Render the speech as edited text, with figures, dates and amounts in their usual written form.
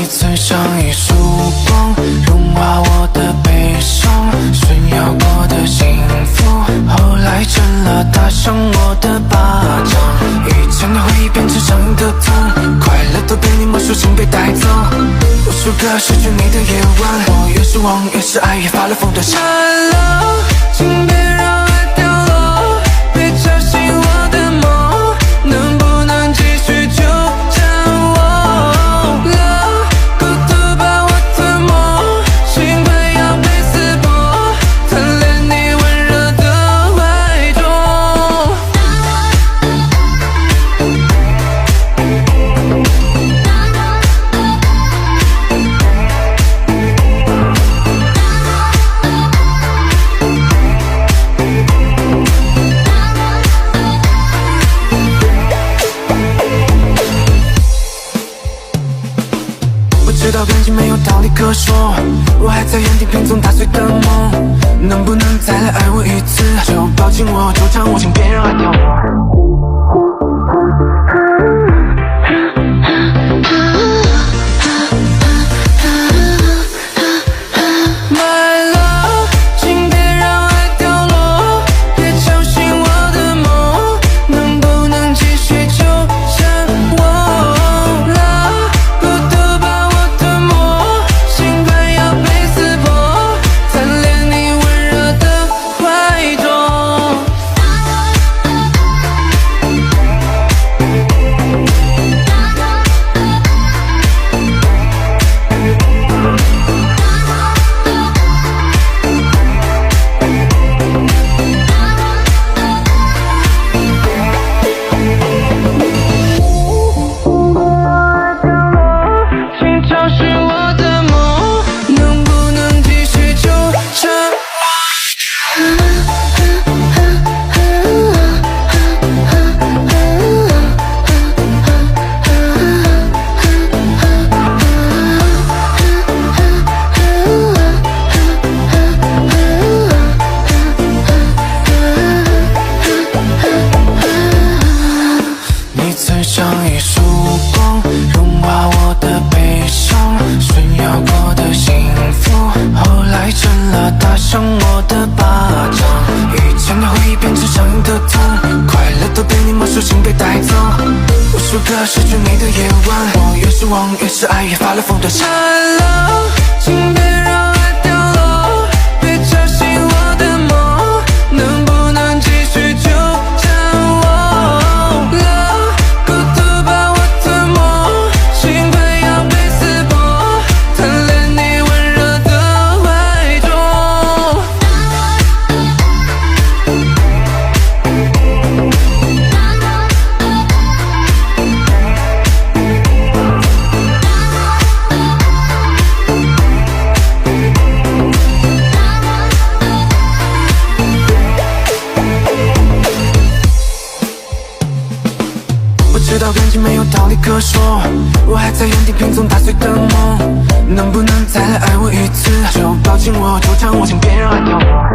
你曾像一束光，融化我的悲伤，炫耀过的幸福，后来成了打伤我的巴掌。以前的回忆变成伤的痛，快乐都被你没收，请别带走。无数个失去你的夜晚，我越是忘，越是爱，越发了疯的闪了，请别让爱掉落，别吵醒我的梦，能不能继续纠缠我？孤独把我吞没，心快要被撕破，贪恋你温热的怀中。知道感情没有道理可说，我还在原地拼凑打碎的梦，能不能再来爱我一次？就抱紧我，纠缠我，请别让爱掉落。像一束光，融化我的悲伤，炫耀过的幸福，后来成了打伤我的巴掌。以前的回忆变成上瘾的痛，快乐都被你没收，请别带走。无数个失去你的夜晚，我越是忘，越是爱，越发了疯的闪了，请别让爱掉落，别吵醒我的梦，能不能继续纠缠我？知道感情没有道理可说，我还在原地拼凑打碎的梦，能不能再来爱我一次？就抱紧我，纠缠我，请别让爱掉落。